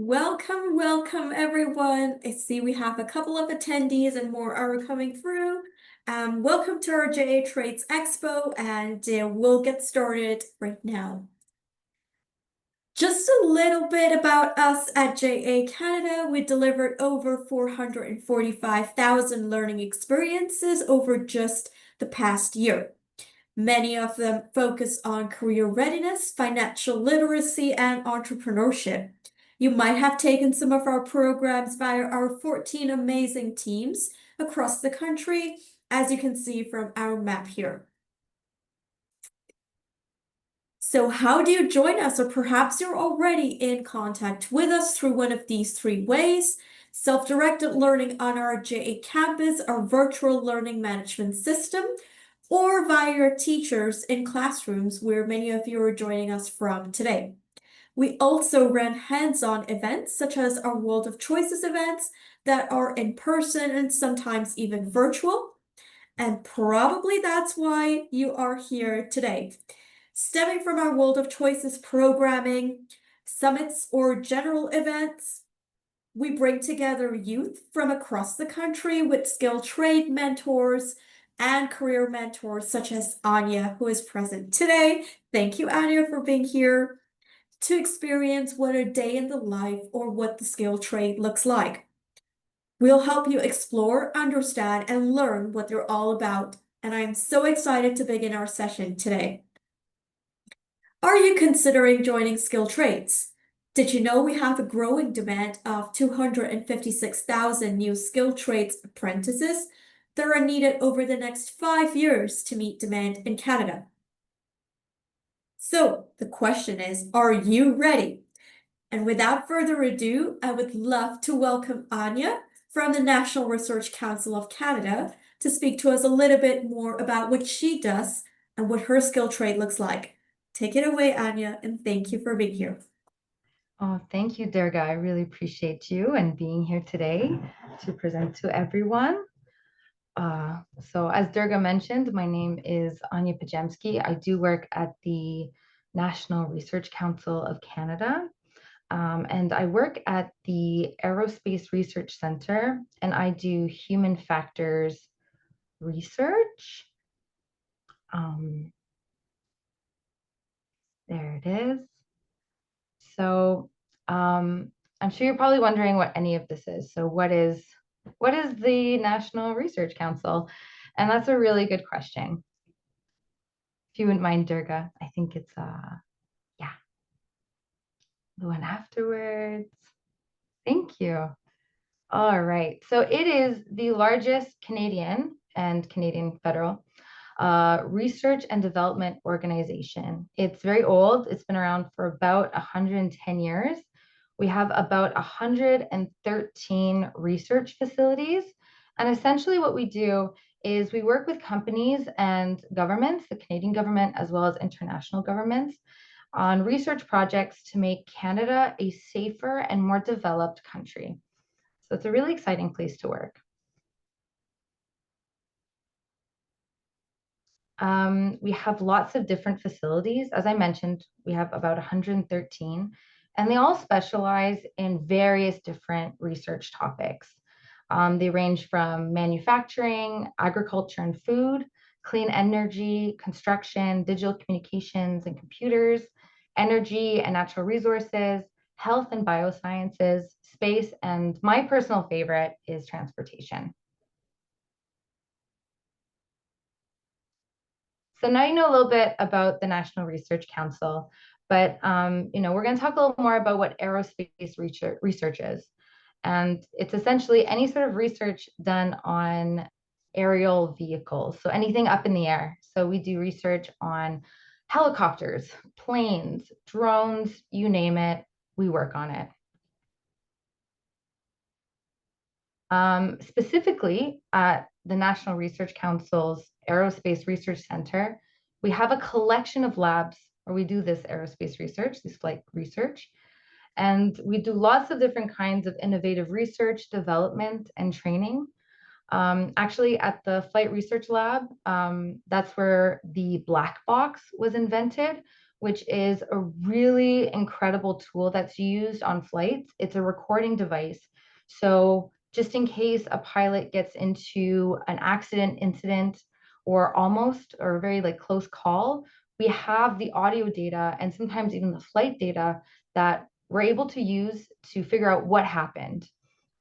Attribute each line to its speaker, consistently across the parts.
Speaker 1: Welcome, welcome everyone. I see we have a couple of attendees and more are coming through. Welcome to our JA Trades Expo and we'll get started right now. Just a little bit about us at JA Canada. We delivered over 445,000 learning experiences over just the past year. Many of them focus on career readiness, financial literacy, and entrepreneurship. You might have taken some of our programs via our 14 amazing teams across the country, as you can see from our map here. So how do you join us? Or perhaps you're already in contact with us through one of these three ways: self-directed learning on our JA campus, our virtual learning management system, or via your teachers in classrooms where many of you are joining us from today. We also run hands-on events such as our World of Choices events that are in person and sometimes even virtual. And probably that's why you are here today. Stemming from our World of Choices programming, summits, or general events, we bring together youth from across the country with skilled trade mentors and career mentors such as Anya, who is present today. Thank you, Anya, for being here to experience what a day in the life or what the skilled trade looks like. We'll help you explore, understand, and learn what they're all about. And I am so excited to begin our session today. Are you considering joining skilled trades? Did you know we have a growing demand of 256,000 new skilled trades apprentices that are needed over the next 5 years to meet demand in Canada? So the question is, are you ready? And without further ado, I would love to welcome Anya from the National Research Council of Canada to speak to us a little bit more about what she does and what her skill trade looks like. Take it away, Anya, and thank you for being here.
Speaker 2: Oh, thank you, Durga. I really appreciate you and being here today to present to everyone. So as Durga mentioned, my name is Anya Pajemski. I do work at the National Research Council of Canada, and I work at the Aerospace Research Center, and I do human factors research. There it is. So I'm sure you're probably wondering what any of this is. So what is the National Research Council? And that's a really good question. If you wouldn't mind, Durga, I think it's yeah, the one afterwards. Thank you. All right. So it is the largest Canadian and Canadian federal research and development organization. It's very old. It's been around for about 110 years. We have about 113 research facilities. And essentially what we do is we work with companies and governments, the Canadian government as well as international governments, on research projects to make Canada a safer and more developed country. So it's a really exciting place to work. We have lots of different facilities. As I mentioned, we have about 113, and they all specialize in various different research topics. They range from manufacturing, agriculture and food, clean energy, construction, digital communications and computers, energy and natural resources, health and biosciences, space, and my personal favorite is transportation. So now you know a little bit about the National Research Council, but we're going to talk a little more about what aerospace research is. And it's essentially any sort of research done on aerial vehicles, so anything up in the air. So we do research on helicopters, planes, drones, you name it, we work on it. Specifically at the National Research Council's Aerospace Research Center, we have a collection of labs where we do this aerospace research, this flight research. And we do lots of different kinds of innovative research, development, and training. Actually, at the Flight Research Lab, that's where the black box was invented, which is a really incredible tool that's used on flights. It's a recording device. So just in case a pilot gets into an accident, incident, or almost or a very like close call, we have the audio data and sometimes even the flight data that we're able to use to figure out what happened.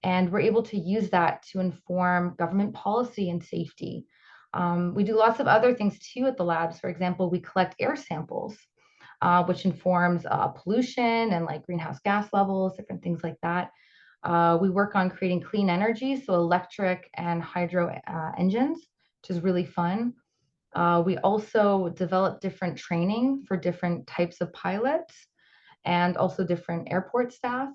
Speaker 2: And we're able to use that to inform government policy and safety. We do lots of other things too at the labs. For example, we collect air samples, which informs pollution and like greenhouse gas levels, different things like that. We work on creating clean energy, so electric and hydro engines, which is really fun. We also develop different training for different types of pilots and also different airport staff.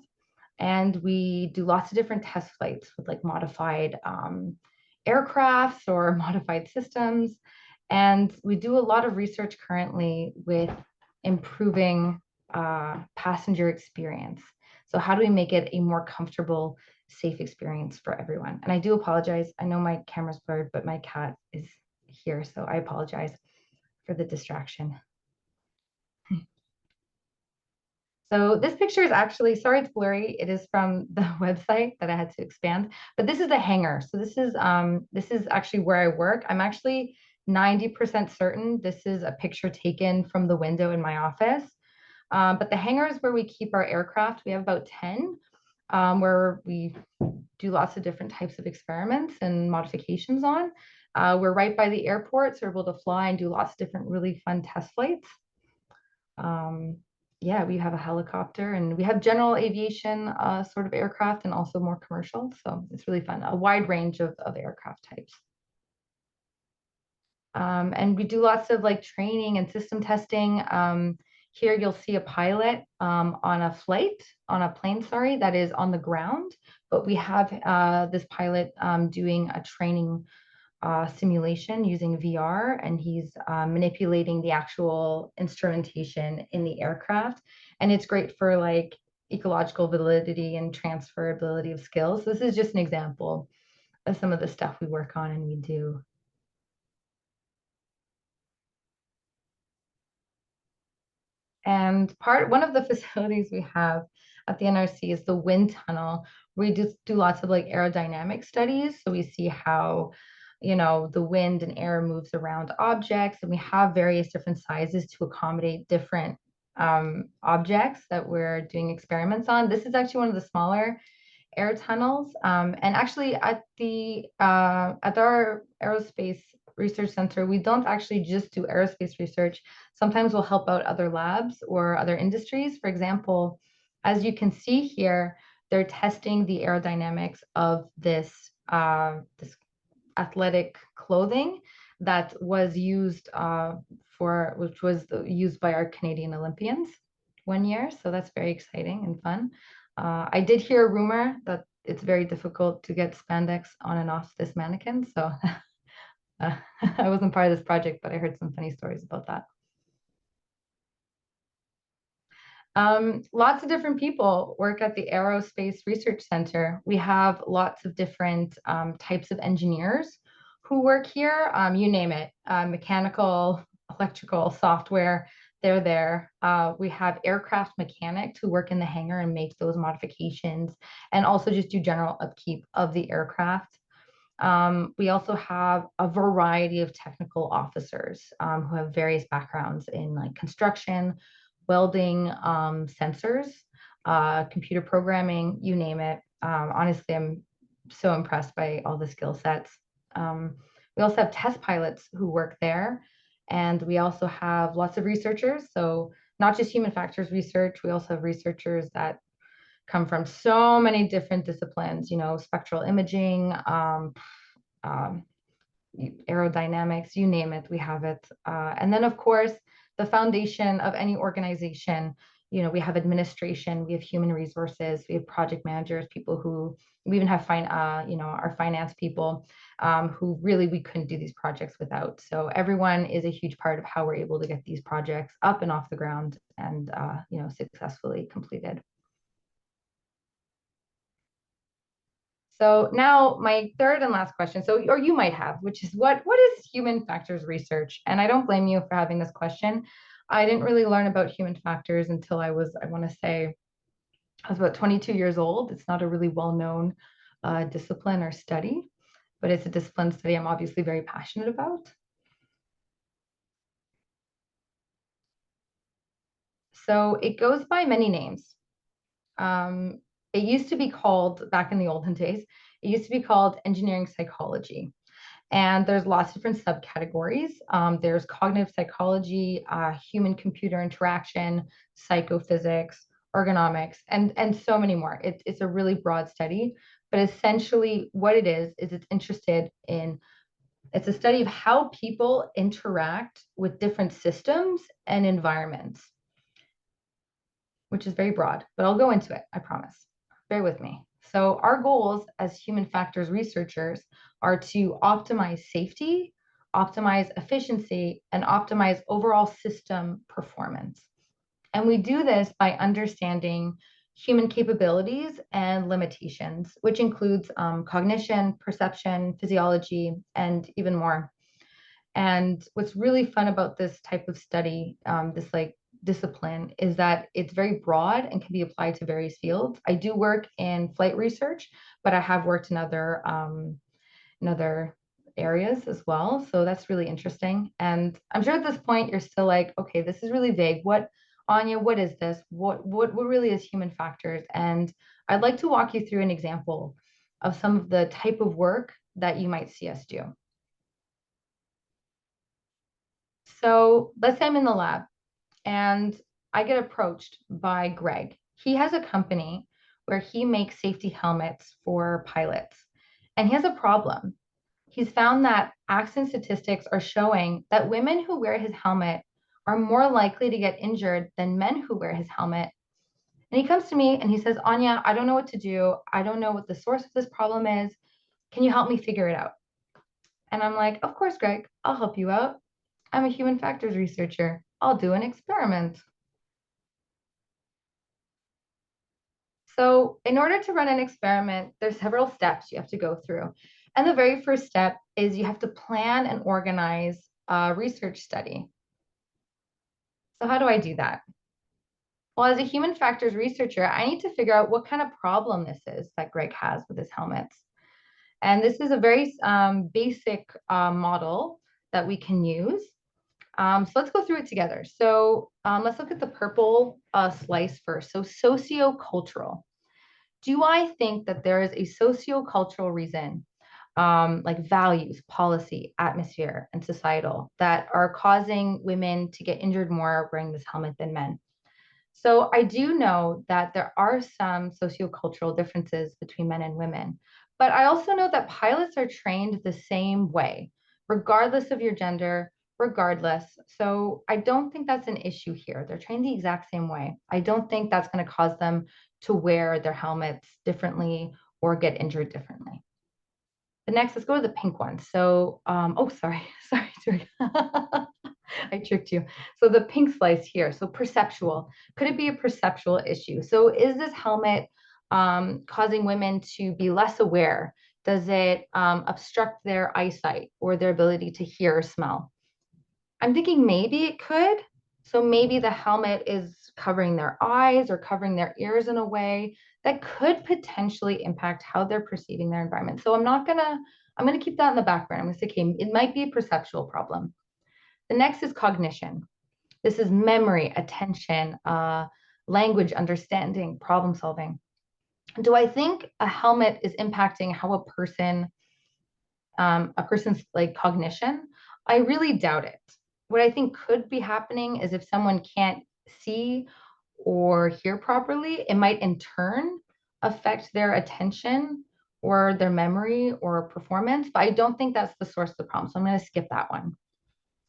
Speaker 2: And we do lots of different test flights with like modified aircrafts or modified systems. And we do a lot of research currently with improving passenger experience. So how do we make it a more comfortable, safe experience for everyone? And I do apologize. I know my camera's blurred, but my cat is here, so I apologize for the distraction. So this picture is actually, sorry it's blurry, it is from the website that I had to expand, but this is the hangar. So this is actually where I work. I'm actually 90% certain this is a picture taken from the window in my office. But the hangar is where we keep our aircraft. We have about 10, where we do lots of different types of experiments and modifications on. We're right by the airport, so we're able to fly and do lots of different really fun test flights. Yeah, we have a helicopter and we have general aviation sort of aircraft and also more commercial. So it's really fun, a wide range of aircraft types. And we do lots of like training and system testing. Here you'll see a pilot on a flight, on a plane, sorry, that is on the ground. But we have this pilot doing a training simulation using VR, and he's manipulating the actual instrumentation in the aircraft. And it's great for like ecological validity and transferability of skills. So this is just an example of some of the stuff we work on and we do. And one of the facilities we have at the NRC is the wind tunnel. We just do lots of like aerodynamic studies. So we see how, the wind and air moves around objects, and we have various different sizes to accommodate different objects that we're doing experiments on. This is actually one of the smaller air tunnels. And actually at our aerospace research center, we don't actually just do aerospace research. Sometimes we'll help out other labs or other industries. For example, as you can see here, they're testing the aerodynamics of this athletic clothing that was used which was used by our Canadian Olympians one year. So that's very exciting and fun. I did hear a rumor that it's very difficult to get spandex on and off this mannequin. So I wasn't part of this project, but I heard some funny stories about that. Lots of different people work at the Aerospace Research Center. We have lots of different types of engineers who work here. You name it, mechanical, electrical, software, they're there. We have aircraft mechanics who work in the hangar and make those modifications and also just do general upkeep of the aircraft. We also have a variety of technical officers who have various backgrounds in like construction, welding, sensors, computer programming, you name it. Honestly, I'm so impressed by all the skill sets. We also have test pilots who work there, and we also have lots of researchers. So not just human factors research, we also have researchers that come from so many different disciplines, spectral imaging, um, aerodynamics, you name it, we have it. And then, of course, the foundation of any organization, we have administration, we have human resources, we have project managers, people who we even have our finance people who really we couldn't do these projects without. So everyone is a huge part of how we're able to get these projects up and off the ground and successfully completed. So now my third and last question, or you might have, which is what is human factors research? And I don't blame you for having this question. I didn't really learn about human factors until I want to say, I was about 22 years old. It's not a really well-known discipline or study, but it's a discipline study I'm obviously very passionate about. So it goes by many names. Um, it used to be called, back in the olden days, it used to be called engineering psychology. And there's lots of different subcategories. There's cognitive psychology, human computer interaction, psychophysics, ergonomics, and so many more. It's a really broad study, but essentially what it is it's a study of how people interact with different systems and environments, which is very broad, but I'll go into it, I promise. Bear with me. So, our goals as human factors researchers are to optimize safety, optimize efficiency, and optimize overall system performance. And we do this by understanding human capabilities and limitations, which includes cognition, perception, physiology, and even more. And what's really fun about this type of study, this like discipline, is that it's very broad and can be applied to various fields. I do work in flight research, but I have worked in other areas as well. So that's really interesting. And I'm sure at this point you're still like, okay, this is really vague. What, Anya, what is this? What really is human factors? And I'd like to walk you through an example of some of the type of work that you might see us do. So let's say I'm in the lab and I get approached by Greg. He has a company where he makes safety helmets for pilots, and he has a problem. He's found that accident statistics are showing that women who wear his helmet are more likely to get injured than men who wear his helmet. And he comes to me and he says, Anya, I don't know what to do. I don't know what the source of this problem is. Can you help me figure it out? And I'm like, of course, Greg, I'll help you out. I'm a human factors researcher. I'll do an experiment. So, in order to run an experiment, there's several steps you have to go through. And the very first step is you have to plan and organize a research study. So, how do I do that? Well, as a human factors researcher, I need to figure out what kind of problem this is that Greg has with his helmets. And this is a very basic model that we can use. So let's go through it together. So let's look at the purple slice first. So sociocultural. Do I think that there is a sociocultural reason, like values, policy, atmosphere, and societal, that are causing women to get injured more wearing this helmet than men? So I do know that there are some sociocultural differences between men and women, but I also know that pilots are trained the same way, regardless of your gender, regardless. So I don't think that's an issue here. They're trained the exact same way. I don't think that's going to cause them to wear their helmets differently or get injured differently. The next, let's go to the pink one. So, oh, sorry, sorry. I tricked you. So the pink slice here. So perceptual. Could it be a perceptual issue? So is this helmet causing women to be less aware? Does it obstruct their eyesight or their ability to hear or smell? I'm thinking maybe it could. So maybe the helmet is covering their eyes or covering their ears in a way that could potentially impact how they're perceiving their environment. So I'm gonna keep that in the background. I'm gonna say, okay, it might be a perceptual problem. The next is cognition. This is memory, attention, language understanding, problem solving. Do I think a helmet is impacting how a person's like cognition? I really doubt it. What I think could be happening is if someone can't see or hear properly, it might in turn affect their attention or their memory or performance. But I don't think that's the source of the problem. So I'm going to skip that one.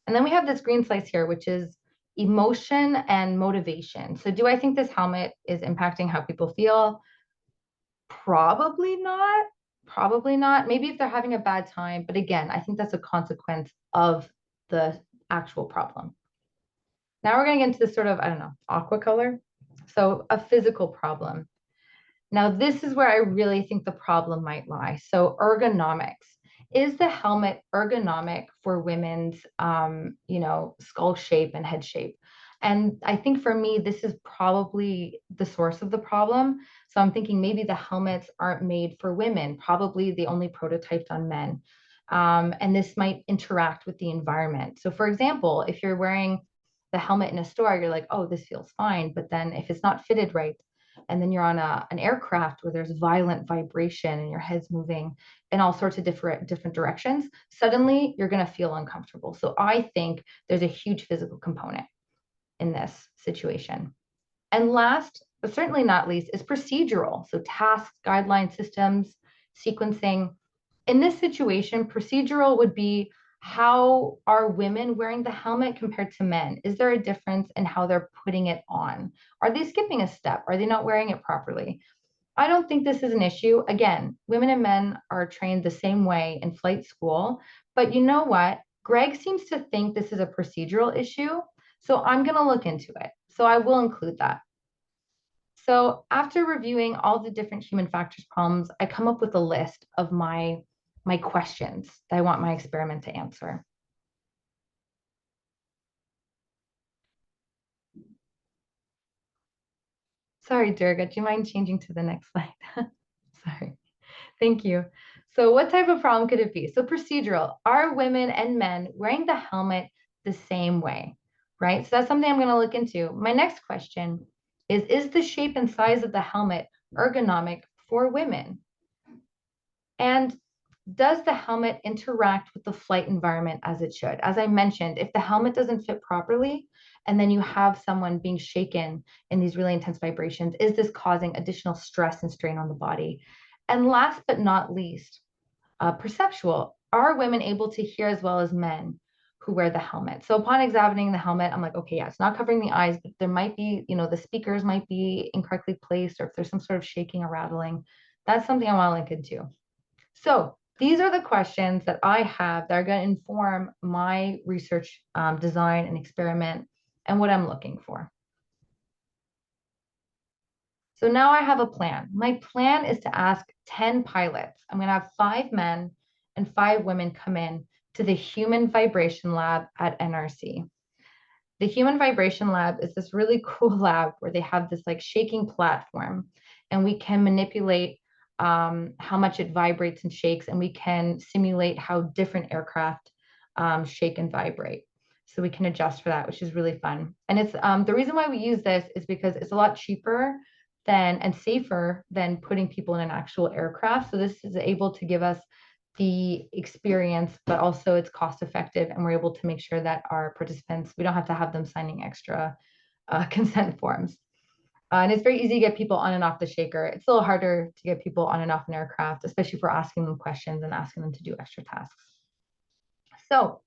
Speaker 2: And then we have this green slice here, which is emotion and motivation. So do I think this helmet is impacting how people feel? Probably not. Probably not. Maybe if they're having a bad time. But again, I think that's a consequence of the actual problem. Now we're going to get into this sort of, I don't know, aqua color. So a physical problem. Now, this is where I really think the problem might lie. So ergonomics. Is the helmet ergonomic for women's, skull shape and head shape? And I think for me, this is probably the source of the problem. So I'm thinking maybe the helmets aren't made for women, probably they only prototyped on men. And this might interact with the environment. So, for example, if you're wearing the helmet in a store, you're like, oh, this feels fine. But then if it's not fitted right, and then you're on an aircraft where there's violent vibration and your head's moving in all sorts of different directions, suddenly you're going to feel uncomfortable. So I think there's a huge physical component in this situation. And last, but certainly not least, is procedural. So tasks, guideline systems, sequencing. In this situation, procedural would be, how are women wearing the helmet compared to men? Is there a difference in how they're putting it on? Are they skipping a step? Are they not wearing it properly? I don't think this is an issue. Again, women and men are trained the same way in flight school. But you know what? Greg seems to think this is a procedural issue. So I'm going to look into it. So I will include that. So after reviewing all the different human factors problems, I come up with a list of my questions that I want my experiment to answer. Sorry, Durga, do you mind changing to the next slide? Sorry. Thank you. So what type of problem could it be? So procedural, are women and men wearing the helmet the same way, right? So that's something I'm going to look into. My next question is the shape and size of the helmet ergonomic for women? And does the helmet interact with the flight environment as it should? As I mentioned, if the helmet doesn't fit properly, and then you have someone being shaken in these really intense vibrations, is this causing additional stress and strain on the body? And last but not least, perceptual. Are women able to hear as well as men who wear the helmet? So upon examining the helmet, I'm like, okay, yeah, it's not covering the eyes, but there might be, the speakers might be incorrectly placed, or if there's some sort of shaking or rattling, that's something I want to link into. So these are the questions that I have that are going to inform my research design and experiment and what I'm looking for. So now I have a plan. My plan is to ask 10 pilots. I'm going to have 5 men and 5 women come in to the Human Vibration Lab at NRC. The Human Vibration Lab is this really cool lab where they have this like shaking platform, and we can manipulate how much it vibrates and shakes, and we can simulate how different aircraft shake and vibrate. So we can adjust for that, which is really fun. And it's the reason why we use this is because it's a lot cheaper than and safer than putting people in an actual aircraft. So this is able to give us the experience, but also it's cost effective, and we're able to make sure that our participants, we don't have to have them signing extra consent forms. And it's very easy to get people on and off the shaker. It's a little harder to get people on and off an aircraft, especially if we're asking them questions and asking them to do extra tasks. So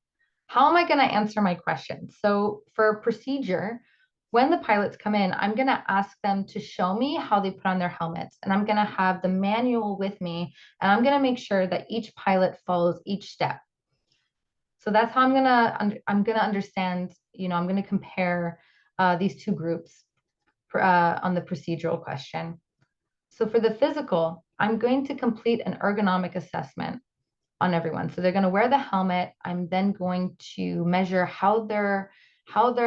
Speaker 2: how am I going to answer my questions? So for procedure, when the pilots come in, I'm going to ask them to show me how they put on their helmets, and I'm going to have the manual with me, and I'm going to make sure that each pilot follows each step. So that's how I'm going to understand, I'm going to compare these two groups on the procedural question. So for the physical, I'm going to complete an ergonomic assessment on everyone. So they're going to wear the helmet. I'm then going to measure how their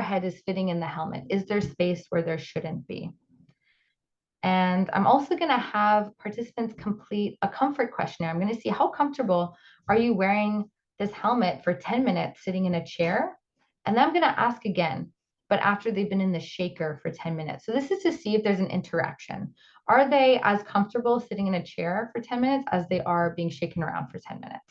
Speaker 2: head is fitting in the helmet. Is there space where there shouldn't be? And I'm also going to have participants complete a comfort questionnaire. I'm going to see how comfortable are you wearing this helmet for 10 minutes sitting in a chair? And then I'm going to ask again, but after they've been in the shaker for 10 minutes. So this is to see if there's an interaction. Are they as comfortable sitting in a chair for 10 minutes as they are being shaken around for 10 minutes?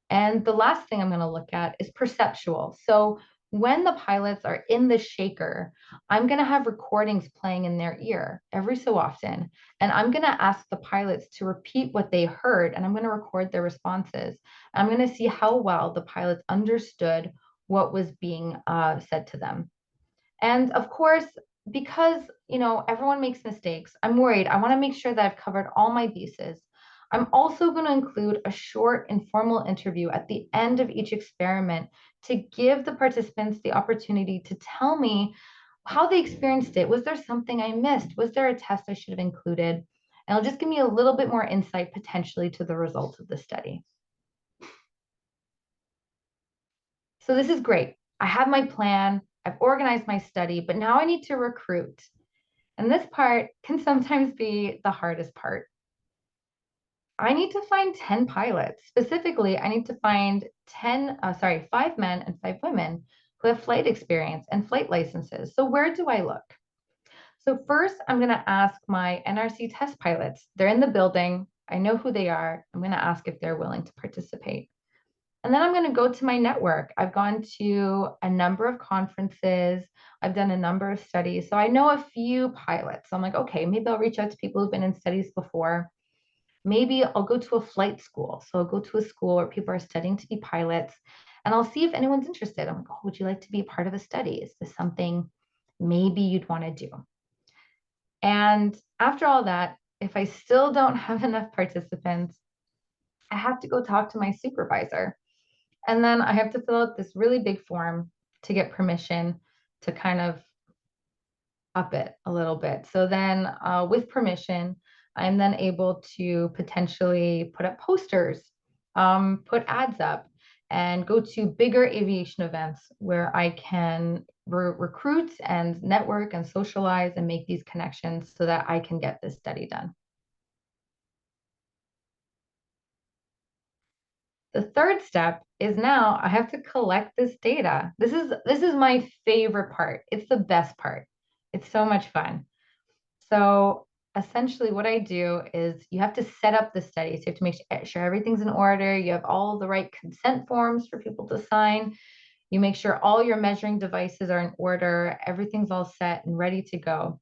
Speaker 2: And the last thing I'm going to look at is perceptual. So when the pilots are in the shaker, I'm going to have recordings playing in their ear every so often. And I'm going to ask the pilots to repeat what they heard, and I'm going to record their responses. I'm going to see how well the pilots understood what was being said to them. And of course, because everyone makes mistakes, I'm worried. I want to make sure that I've covered all my bases. I'm also going to include a short informal interview at the end of each experiment to give the participants the opportunity to tell me how they experienced it. Was there something I missed? Was there a test I should have included? And it'll just give me a little bit more insight potentially to the results of the study. So this is great. I have my plan. I've organized my study, but now I need to recruit. And this part can sometimes be the hardest part. I need to find 10 pilots. Specifically, I need to find 5 men and 5 women who have flight experience and flight licenses. So where do I look? So first, I'm going to ask my NRC test pilots. They're in the building. I know who they are. I'm going to ask if they're willing to participate. And then I'm going to go to my network. I've gone to a number of conferences. I've done a number of studies. So I know a few pilots. So I'm like, okay, maybe I'll reach out to people who've been in studies before. Maybe I'll go to a flight school. So I'll go to a school where people are studying to be pilots and I'll see if anyone's interested. I'm like, oh, would you like to be a part of a study? Is this something maybe you'd want to do? And after all that, if I still don't have enough participants, I have to go talk to my supervisor. And then I have to fill out this really big form to get permission to kind of up it a little bit. So then, with permission, I'm then able to potentially put up posters, put ads up, and go to bigger aviation events where I can recruit and network and socialize and make these connections so that I can get this study done. The third step is now I have to collect this data. This is my favorite part. It's the best part. It's so much fun. So essentially what I do is you have to set up the study. So you have to make sure everything's in order. You have all the right consent forms for people to sign. You make sure all your measuring devices are in order. Everything's all set and ready to go.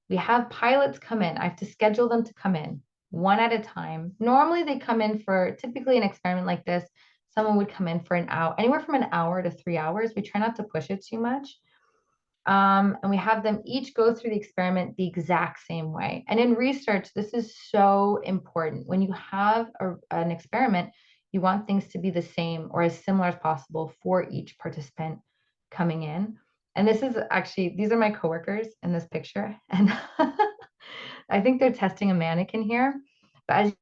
Speaker 2: We have pilots come in. I have to schedule them to come in one at a time. Normally they come in for typically an experiment like this. Someone would come in for an hour, anywhere from an hour to 3 hours. We try not to push it too much. And we have them each go through the experiment the exact same way. And in research, this is so important. When you have an experiment, you want things to be the same or as similar as possible for each participant coming in. And this is actually, these are my coworkers in this picture. And I think they're testing a mannequin here. But as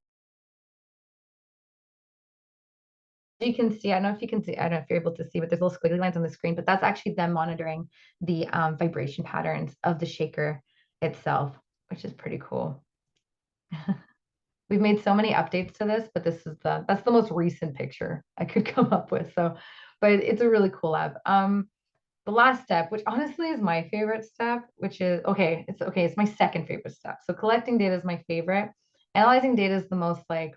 Speaker 2: you can see, I don't know if you can see, I don't know if you're able to see, but there's little squiggly lines on the screen, but that's actually them monitoring the vibration patterns of the shaker itself, which is pretty cool. We've made so many updates to this, but that's the most recent picture I could come up with. So, but it's a really cool lab. The last step, which honestly is my favorite step, which is it's my second favorite step. So collecting data is my favorite. Analyzing data is the most like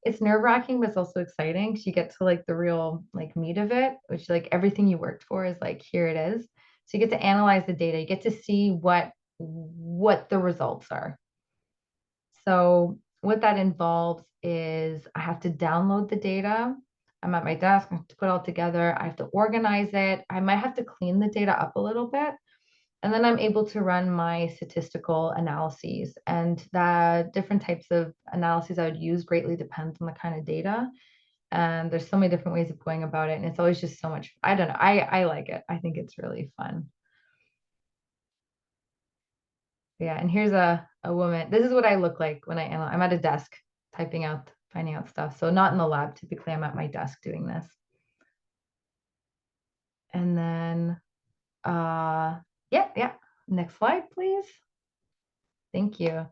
Speaker 2: it's nerve-wracking, but it's also exciting because you get to like the real like meat of it, which like everything you worked for is like here it is. So you get to analyze the data, you get to see what the results are. So what that involves is I have to download the data. I'm at my desk, I have to put it all together. I have to organize it. I might have to clean the data up a little bit. And then I'm able to run my statistical analyses. And the different types of analyses I would use greatly depends on the kind of data. And there's so many different ways of going about it. And it's always just so much, I don't know, I like it. I think it's really fun. Yeah, and here's a woman. This is what I look like when I'm at a desk typing out, finding out stuff. So not in the lab. Typically, I'm at my desk doing this. And then, yeah. Next slide, please. Thank you.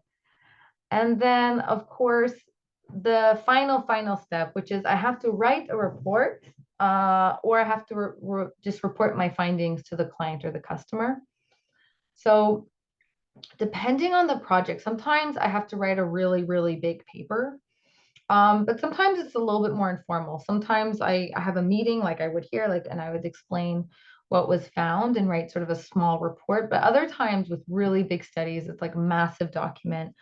Speaker 2: And then, of course, the final step, which is I have to write a report, or I have to just report my findings to the client or the customer. So depending on the project, sometimes I have to write a really, really big paper. But sometimes it's a little bit more informal. Sometimes I have a meeting like I would here, like, and I would explain what was found and write sort of a small report. But other times with really big studies, it's like a massive document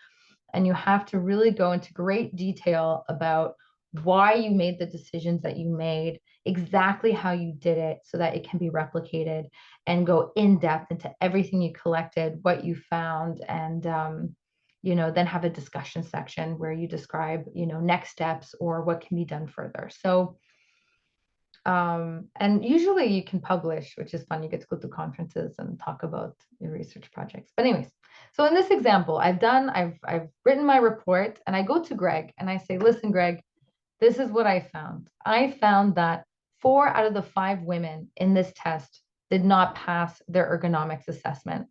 Speaker 2: and you have to really go into great detail about why you made the decisions that you made, exactly how you did it so that it can be replicated and go in depth into everything you collected, what you found, and then have a discussion section where you describe, next steps or what can be done further. So and usually you can publish, which is fun. You get to go to conferences and talk about your research projects. But anyways, so in this example, I've written my report and I go to Greg and I say, listen, Greg, this is what I found. I found that 4 out of the 5 women in this test did not pass their ergonomics assessment.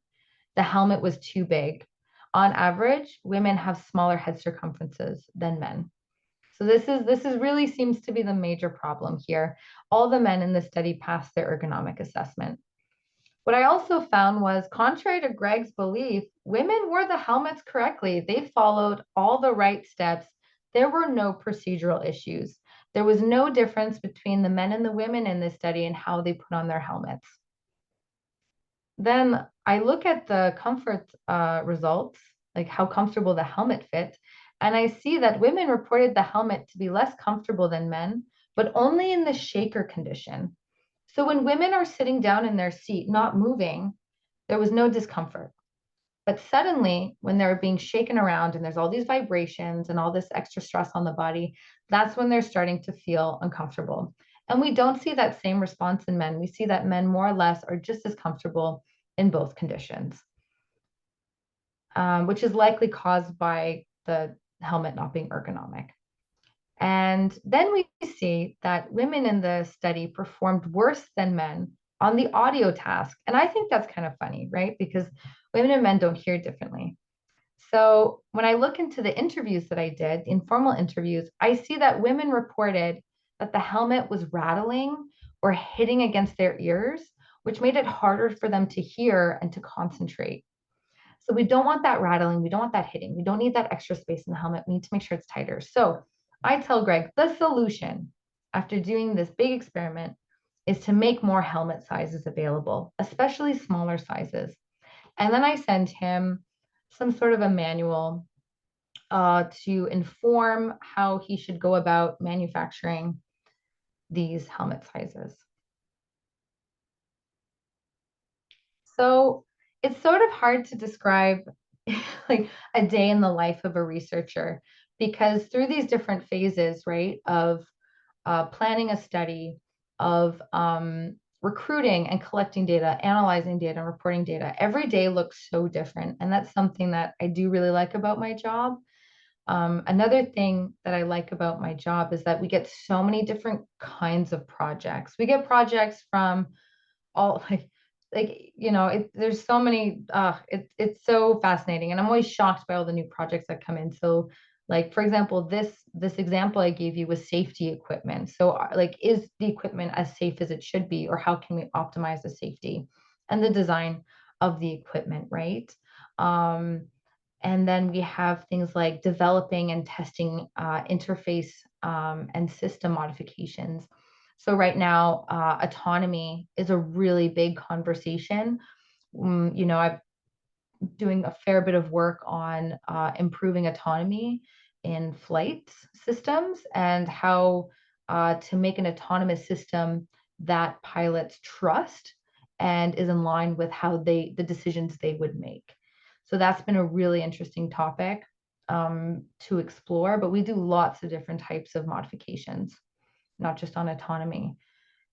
Speaker 2: The helmet was too big. On average, women have smaller head circumferences than men. So this is really seems to be the major problem here. All the men in the study passed their ergonomic assessment. What I also found was, contrary to Greg's belief, women wore the helmets correctly. They followed all the right steps. There were no procedural issues. There was no difference between the men and the women in this study and how they put on their helmets. Then I look at the comfort results, like how comfortable the helmet fit, and I see that women reported the helmet to be less comfortable than men, but only in the shaker condition. So when women are sitting down in their seat, not moving, there was no discomfort. But suddenly, when they're being shaken around and there's all these vibrations and all this extra stress on the body, that's when they're starting to feel uncomfortable. And we don't see that same response in men. We see that men more or less are just as comfortable in both conditions, which is likely caused by the helmet not being ergonomic. And then we see that women in the study performed worse than men on the audio task. And I think that's kind of funny, right? Because women and men don't hear differently. So when I look into the interviews that I did, the informal interviews, I see that women reported that the helmet was rattling or hitting against their ears, which made it harder for them to hear and to concentrate. So we don't want that rattling. We don't want that hitting. We don't need that extra space in the helmet. We need to make sure it's tighter. So I tell Greg the solution after doing this big experiment is to make more helmet sizes available, especially smaller sizes. And then I send him some sort of a manual to inform how he should go about manufacturing these helmet sizes. So it's sort of hard to describe like a day in the life of a researcher, because through these different phases, right, of planning a study, of recruiting and collecting data, analyzing data, and reporting data, every day looks so different. And that's something that I do really like about my job. Another thing that I like about my job is that we get so many different kinds of projects. We get projects from all there's so many it's so fascinating, and I'm always shocked by all the new projects that come in. So like, for example, this example I gave you was safety equipment. So like, is the equipment as safe as it should be, or how can we optimize the safety and the design of the equipment, right? And then we have things like developing and testing interface and system modifications. So right now, autonomy is a really big conversation. I'm doing a fair bit of work on improving autonomy in flight systems, and how to make an autonomous system that pilots trust and is in line with how the decisions they would make. So that's been a really interesting topic to explore, but we do lots of different types of modifications, not just on autonomy.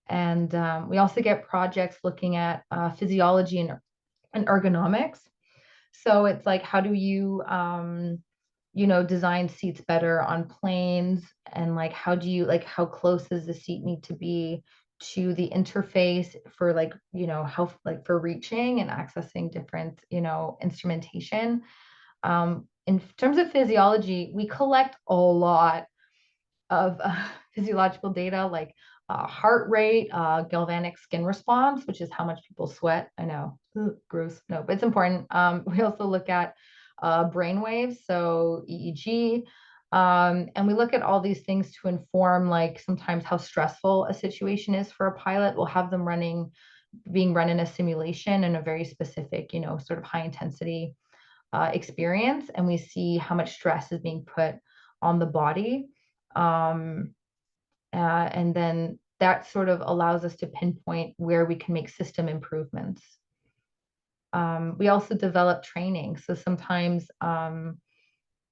Speaker 2: And we also get projects looking at physiology and ergonomics. So it's like, how do you, design seats better on planes? And like, how close does the seat need to be to the interface for how, like, for reaching and accessing different, instrumentation. In terms of physiology, we collect a lot of physiological data, like heart rate, galvanic skin response, which is how much people sweat. I know, ugh, gross. No, but it's important. We also look at brain waves, so EEG, and we look at all these things to inform, like, sometimes how stressful a situation is for a pilot. We'll have them being run in a simulation in a very specific, sort of high intensity experience, and we see how much stress is being put on the body. Um, and then that sort of allows us to pinpoint where we can make system improvements. We also develop training. So sometimes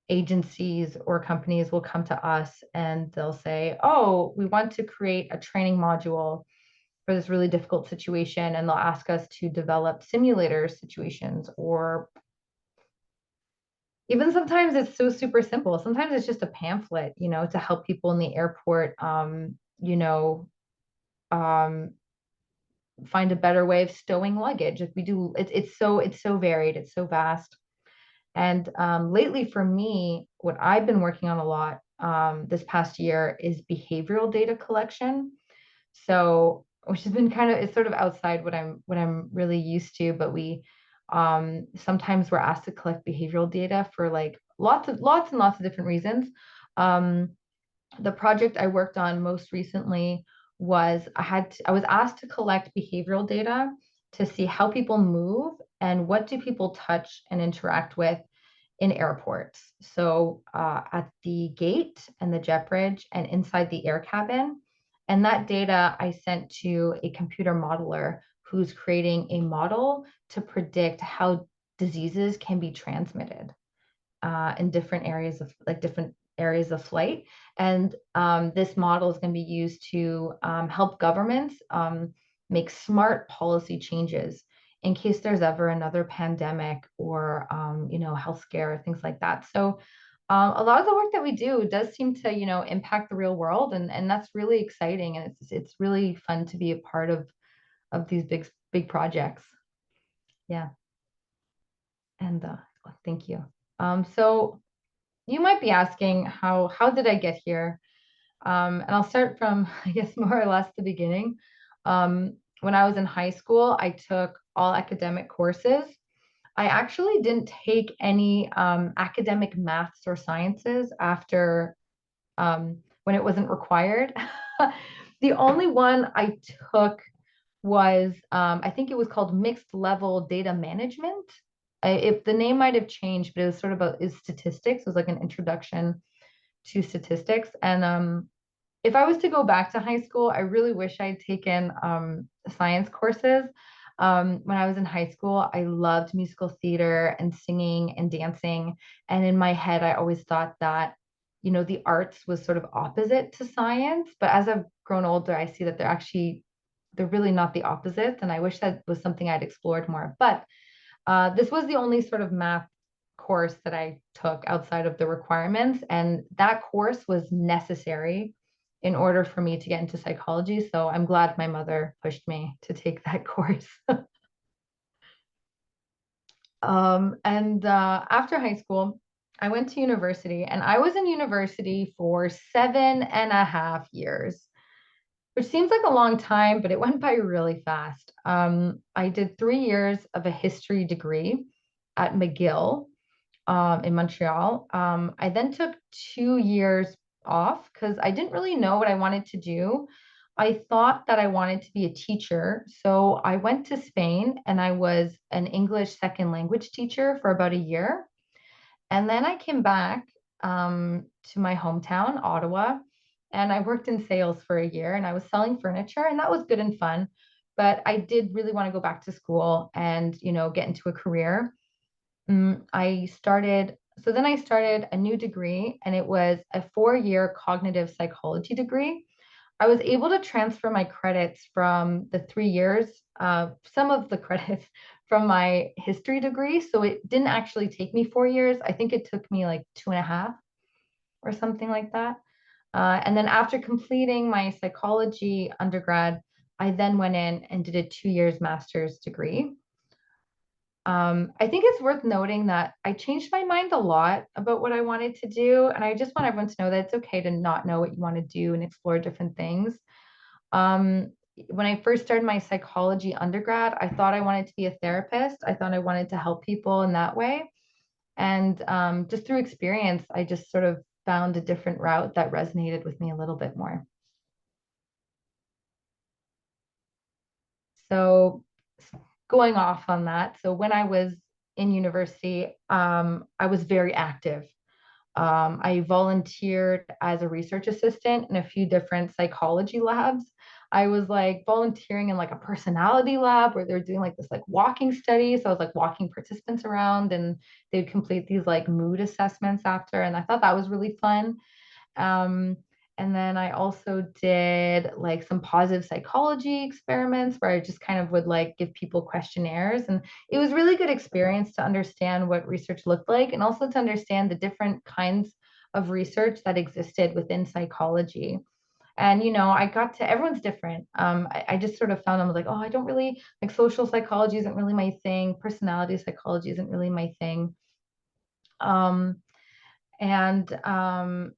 Speaker 2: agencies or companies will come to us and they'll say, oh, we want to create a training module for this really difficult situation. And they'll ask us to develop simulator situations, or even sometimes it's so super simple. Sometimes it's just a pamphlet, to help people in the airport, um, find a better way of stowing luggage. Like we do, it's so varied, it's so vast. And lately, for me, what I've been working on a lot this past year is behavioral data collection. So, which has been kind of, it's sort of outside what I'm really used to, but we sometimes we're asked to collect behavioral data for like lots and lots of different reasons. Um, the project I worked on most recently was I was asked to collect behavioral data to see how people move and what do people touch and interact with in airports. So at the gate and the jet bridge and inside the air cabin. And that data I sent to a computer modeler who's creating a model to predict how diseases can be transmitted in different areas of like different areas of flight. And this model is going to be used to help governments make smart policy changes in case there's ever another pandemic or health scare or things like that. So a lot of the work that we do does seem to impact the real world, and that's really exciting, and it's really fun to be a part of these big projects. Yeah, and thank you. So you might be asking how did I get here? And I'll start from I guess more or less the beginning. When I was in high school, I took all academic courses. I actually didn't take any academic maths or sciences after when it wasn't required. The only one I took was I think it was called mixed level data management. If the name might have changed, but it was sort of is statistics. It was like an introduction to statistics. And if I was to go back to high school, I really wish I'd taken science courses. When I was in high school, I loved musical theater and singing and dancing. And in my head, I always thought that, the arts was sort of opposite to science. But as I've grown older, I see that they're really not the opposites. And I wish that was something I'd explored more. But this was the only sort of math course that I took outside of the requirements, and that course was necessary in order for me to get into psychology. So I'm glad my mother pushed me to take that course. And after high school, I went to university, and I was in university for 7.5 years, which seems like a long time, but it went by really fast. I did 3 years of a history degree at McGill in Montreal. I then took 2 years off because I didn't really know what I wanted to do. I thought that I wanted to be a teacher. So I went to Spain and I was an English second language teacher for about a year. And then I came back to my hometown, Ottawa, and I worked in sales for a year and I was selling furniture, and that was good and fun. But I did really want to go back to school and, get into a career. So then I started a new degree, and it was a 4 year cognitive psychology degree. I was able to transfer my credits from the 3 years, some of the credits from my history degree. So it didn't actually take me 4 years. I think it took me like 2.5 or something like that. And then after completing my psychology undergrad, I then went in and did a 2 years master's degree. I think it's worth noting that I changed my mind a lot about what I wanted to do. And I just want everyone to know that it's okay to not know what you want to do and explore different things. Um, when I first started my psychology undergrad, I thought I wanted to be a therapist. I thought I wanted to help people in that way. And just through experience, I just sort of found a different route that resonated with me a little bit more. So, going off on that, so when I was in university, I was very active. I volunteered as a research assistant in a few different psychology labs. I was like volunteering in like a personality lab where they're doing like this like walking study. So I was like walking participants around, and they'd complete these like mood assessments after. And I thought that was really fun. Um, and then I also did like some positive psychology experiments where I just kind of would like give people questionnaires. And it was really good experience to understand what research looked like and also to understand the different kinds of research that existed within psychology. And, I got to, everyone's different. I just sort of found I'm like, oh, I don't really like social psychology isn't really my thing. Personality psychology isn't really my thing. Um, and I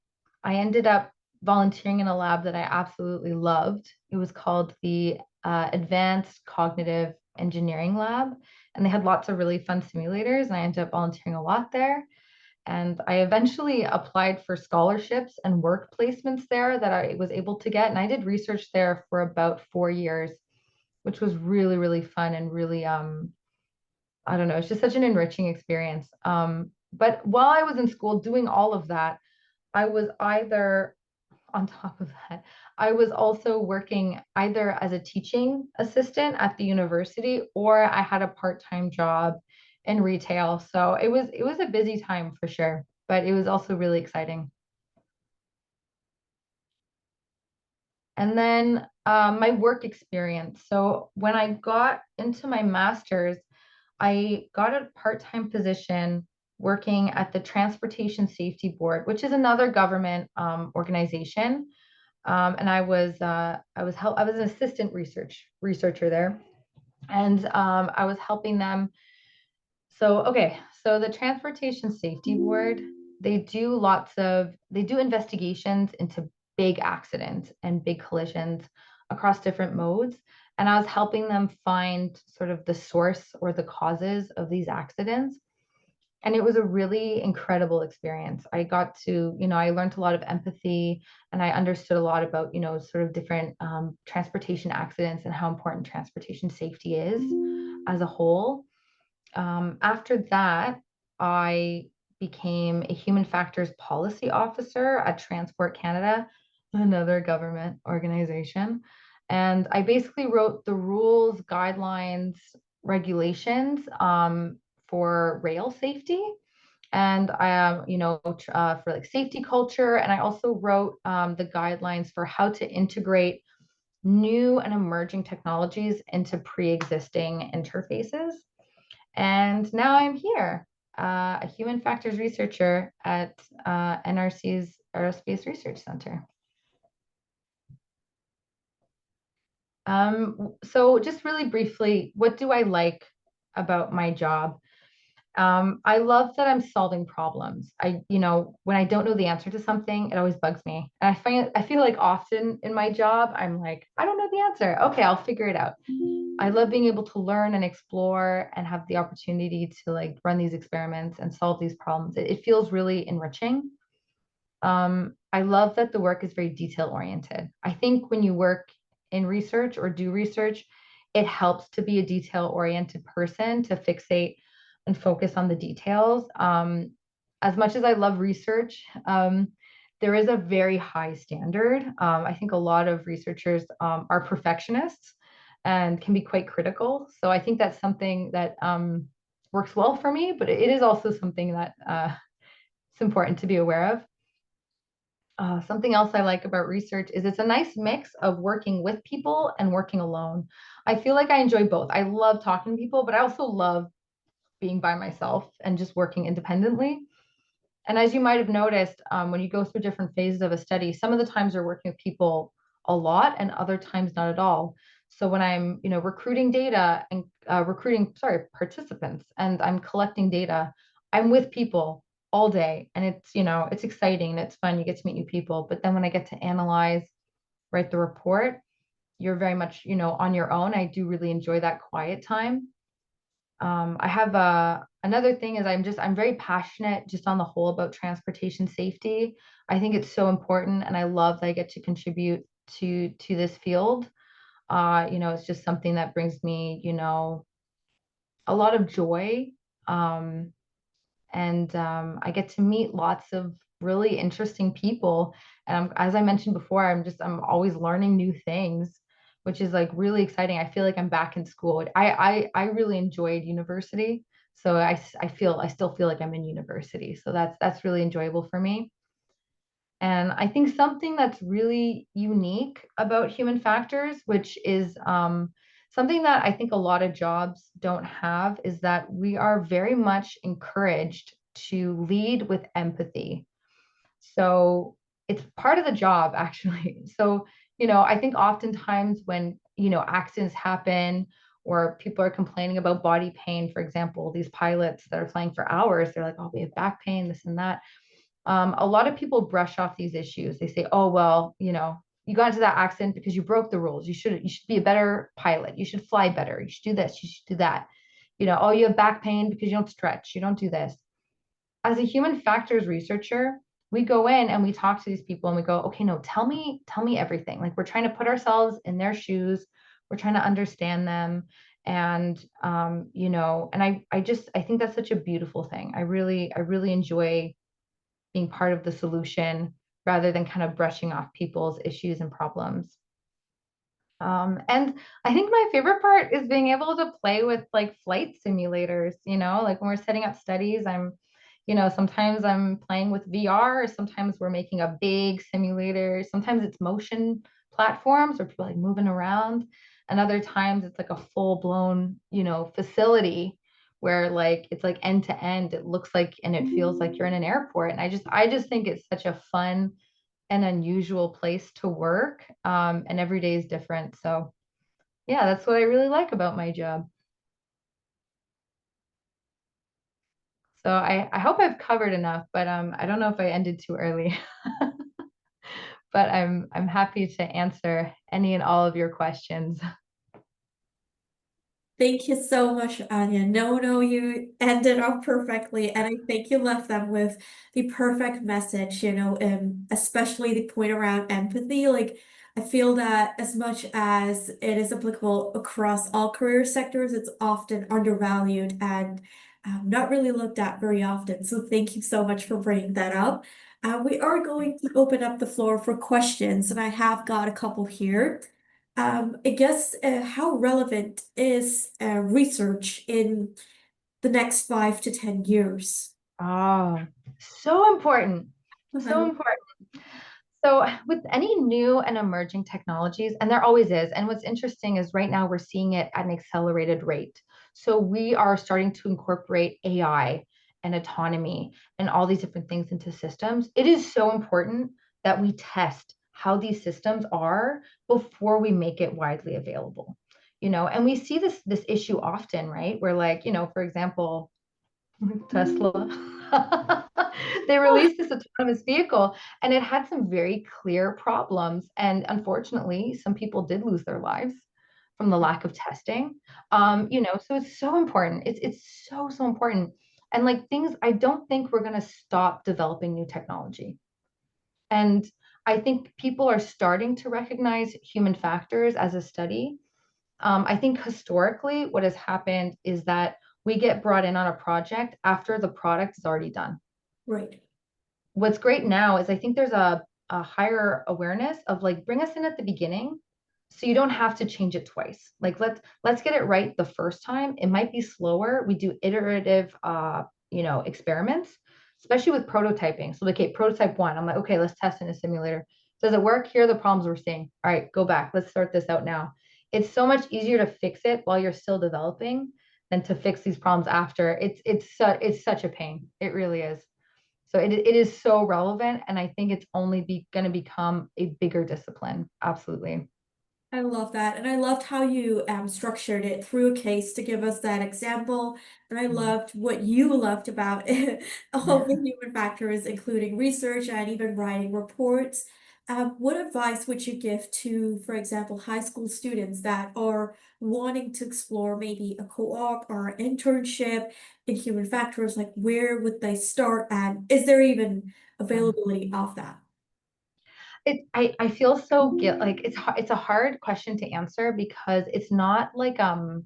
Speaker 2: ended up volunteering in a lab that I absolutely loved. It was called the Advanced Cognitive Engineering Lab, and they had lots of really fun simulators. And I ended up volunteering a lot there. And I eventually applied for scholarships and work placements there that I was able to get. And I did research there for about 4 years, which was really, really fun and really, I don't know, it's just such an enriching experience. But while I was in school doing all of that, I was either on top of that, I was also working either as a teaching assistant at the university or I had a part-time job in retail. So it was a busy time for sure, but it was also really exciting. And then my work experience. So when I got into my master's, I got a part-time position working at the Transportation Safety Board, which is another government organization. And I was an assistant researcher there, and I was helping them. So okay, so the Transportation Safety Board, they do investigations into big accidents and big collisions across different modes. And I was helping them find sort of the source or the causes of these accidents. And it was a really incredible experience. I got to, I learned a lot of empathy and I understood a lot about, sort of different transportation accidents and how important transportation safety is as a whole. After that, I became a human factors policy officer at Transport Canada, another government organization. And I basically wrote the rules, guidelines, regulations for rail safety. And for like safety culture. And I also wrote the guidelines for how to integrate new and emerging technologies into pre-existing interfaces. And now I'm here, a human factors researcher at NRC's Aerospace Research Center. So just really briefly, what do I like about my job? I love that I'm solving problems. When I don't know the answer to something, it always bugs me. And I feel like often in my job, I'm like, I don't know the answer. Okay, I'll figure it out. I love being able to learn and explore and have the opportunity to like run these experiments and solve these problems. It feels really enriching. I love that the work is very detail oriented. I think when you work in research or do research, it helps to be a detail oriented person to fixate and focus on the details. As much as I love research, there is a very high standard. I think a lot of researchers are perfectionists and can be quite critical. So I think that's something that works well for me, but it is also something that it's important to be aware of. Something else I like about research is it's a nice mix of working with people and working alone. I feel like I enjoy both. I love talking to people, but I also love being by myself and just working independently. And as you might have noticed, when you go through different phases of a study, some of the times you're working with people a lot and other times not at all. So when I'm, recruiting data and participants and I'm collecting data, I'm with people all day and it's exciting and it's fun. You get to meet new people. But then when I get to analyze, write the report, you're very much, on your own. I do really enjoy that quiet time. I have another thing is I'm very passionate just on the whole about transportation safety. I think it's so important, and I love that I get to contribute to this field. It's just something that brings me, a lot of joy. Um, and I get to meet lots of really interesting people. And as I mentioned before, I'm always learning new things, which is like really exciting. I feel like I'm back in school. I really enjoyed university, so I still feel like I'm in university. So that's really enjoyable for me. And I think something that's really unique about human factors, which is something that I think a lot of jobs don't have, is that we are very much encouraged to lead with empathy. So it's part of the job actually. So, I think oftentimes when, accidents happen or people are complaining about body pain, for example, these pilots that are flying for hours, they're like, oh, we have back pain, this and that. A lot of people brush off these issues. They say, oh, well, you got into that accident because you broke the rules. You should be a better pilot. You should fly better. You should do this. You should do that. Oh, you have back pain because you don't stretch. You don't do this. As a human factors researcher, we go in and we talk to these people and we go, okay, no, tell me everything. Like we're trying to put ourselves in their shoes. We're trying to understand them. And and I think that's such a beautiful thing. I really enjoy being part of the solution rather than kind of brushing off people's issues and problems. And I think my favorite part is being able to play with like flight simulators, like when we're setting up studies, sometimes I'm playing with VR, sometimes we're making a big simulator, sometimes it's motion platforms where people like moving around, and other times it's like a full blown, facility where like it's like end to end. It looks like and it feels like you're in an airport. And I just think it's such a fun an unusual place to work. And every day is different. So, yeah, that's what I really like about my job. So I hope I've covered enough, but I don't know if I ended too early. But I'm happy to answer any and all of your questions.
Speaker 1: Thank you so much, Anya. No, no, you ended up perfectly, and I think you left them with the perfect message, especially the point around empathy. Like, I feel that as much as it is applicable across all career sectors, it's often undervalued and not really looked at very often. So, thank you so much for bringing that up. We are going to open up the floor for questions, and I have got a couple here. I guess how relevant is research in the next 5 to 10 years?
Speaker 2: Oh, so important. So
Speaker 1: Uh,
Speaker 2: important. So, with any new and emerging technologies, and there always is, and what's interesting is right now we're seeing it at an accelerated rate. So, we are starting to incorporate AI and autonomy and all these different things into systems. It is so important that we test how these systems are before we make it widely available. And we see this issue often, right? Where like, for example, Tesla. They released this autonomous vehicle and it had some very clear problems. And unfortunately, some people did lose their lives from the lack of testing. So it's so important. It's so, so important. And like things, I don't think we're going to stop developing new technology. And I think people are starting to recognize human factors as a study. I think historically, what has happened is that we get brought in on a project after the product is already done.
Speaker 1: right.
Speaker 2: What's great now is I think there's a higher awareness of like bring us in at the beginning so you don't have to change it twice. Like let's get it right the first time. It might be slower. We do iterative experiments, especially with prototyping. So like, okay, prototype one, I'm like, okay, let's test in a simulator. Does it work? Here are the problems we're seeing. All right, go back. Let's sort this out now. It's so much easier to fix it while you're still developing than to fix these problems after. It's such a pain. It really is. So it is so relevant, and I think it's only going to become a bigger discipline. Absolutely.
Speaker 1: I love that. And I loved how you structured it through a case to give us that example. And I
Speaker 2: Mhm.
Speaker 1: loved what you loved about all the human factors, including research and even writing reports. What advice would you give to, for example, high school students that are wanting to explore maybe a co-op or an internship in human factors? Like, where would they start? And is there even availability of that?
Speaker 2: I feel so guilt like it's a hard question to answer because it's not a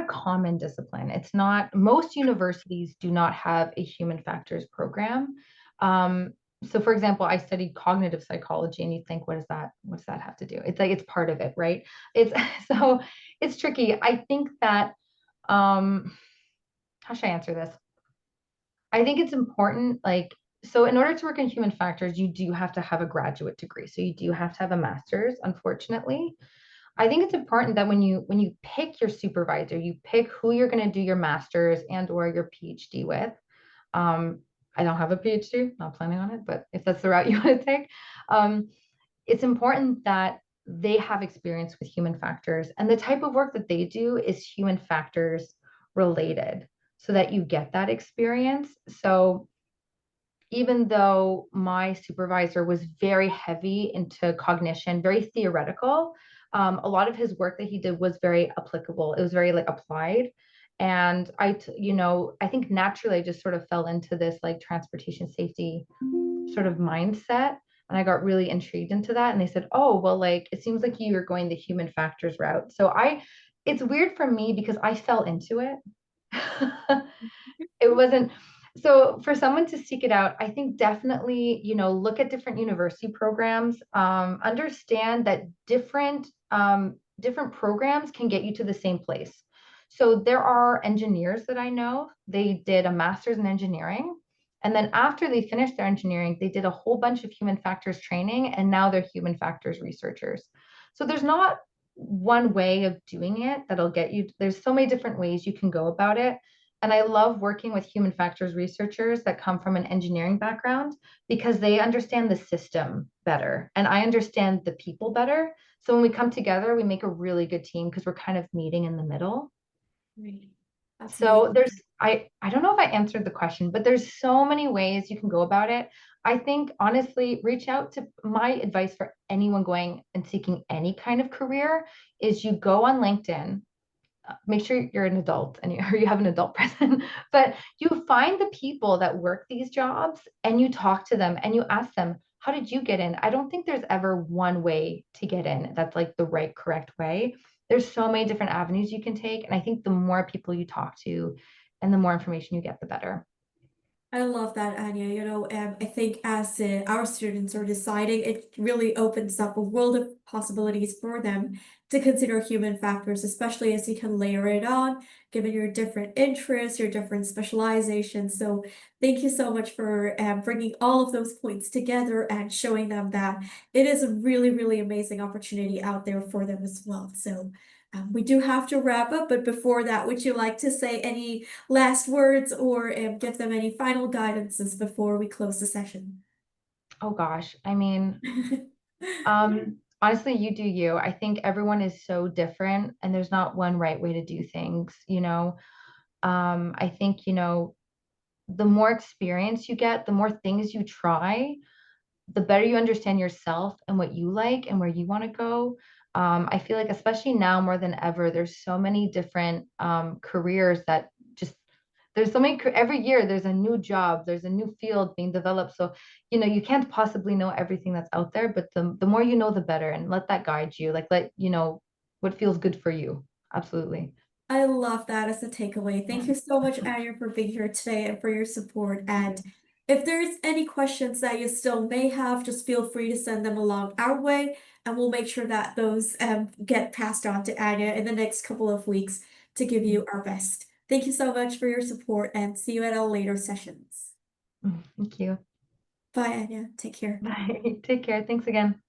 Speaker 2: common discipline. It's not, most universities do not have a human factors program. Um, so for example, I studied cognitive psychology and you think, what does that have to do? It's like it's part of it, right? It's so it's tricky. I think that how should I answer this? I think it's important, like, so in order to work in human factors, you do have to have a graduate degree. So you do have to have a master's, unfortunately. I think it's important that when you pick your supervisor, you pick who you're going to do your master's and or your PhD with. Um, I don't have a PhD, not planning on it, but if that's the route you want to take, um, it's important that they have experience with human factors. And the type of work that they do is human factors related so that you get that experience. So even though my supervisor was very heavy into cognition, very theoretical, a lot of his work that he did was very applicable. It was very like applied. And I think naturally I just sort of fell into this like transportation safety sort of mindset. And I got really intrigued into that. And they said, oh, well, like it seems like you're going the human factors route. It's weird for me because I fell into it. It wasn't so for someone to seek it out, I think definitely, look at different university programs, understand that different programs can get you to the same place. So there are engineers that I know, they did a master's in engineering. And then after they finished their engineering, they did a whole bunch of human factors training, and now they're human factors researchers. So there's not one way of doing it that'll get you. There's so many different ways you can go about it. And I love working with human factors researchers that come from an engineering background because they understand the system better and I understand the people better. So when we come together, we make a really good team because we're kind of meeting in the middle.
Speaker 1: Right. That's
Speaker 2: So
Speaker 1: amazing.
Speaker 2: I don't know if I answered the question, but there's so many ways you can go about it. I think honestly, reach out to my advice for anyone going and seeking any kind of career is you go on LinkedIn, make sure you're an adult and or you have an adult present, but you find the people that work these jobs and you talk to them and you ask them, how did you get in? I don't think there's ever one way to get in that's like the right, correct way. There's so many different avenues you can take. And I think the more people you talk to and the more information you get, the better.
Speaker 1: I love that, Anya. I think as our students are deciding, it really opens up a world of possibilities for them to consider human factors, especially as you can layer it on, given your different interests, your different specializations. So, thank you so much for bringing all of those points together and showing them that it is a really, really amazing opportunity out there for them as well. So, we do have to wrap up, but before that, would you like to say any last words or give them any final guidances before we close the session?
Speaker 2: Oh gosh. I mean, honestly, you do you. I think everyone is so different and there's not one right way to do things. I think, the more experience you get, the more things you try, the better you understand yourself and what you like and where you want to go. I feel like, especially now more than ever, there's so many different careers that just, there's so many, every year there's a new job, there's a new field being developed. So, you can't possibly know everything that's out there, but the more you know, the better. And let that guide you, like, what feels good for you. Absolutely.
Speaker 1: I love that as a takeaway. Thank you so much, Anya, for being here today and for your support. And if there's any questions that you still may have, just feel free to send them along our way, and we'll make sure that those get passed on to Anya in the next couple of weeks to give you our best. Thank you so much for your support, and see you at our later sessions.
Speaker 2: Thank you.
Speaker 1: Bye, Anya. Take care.
Speaker 2: Bye. Take care. Thanks again.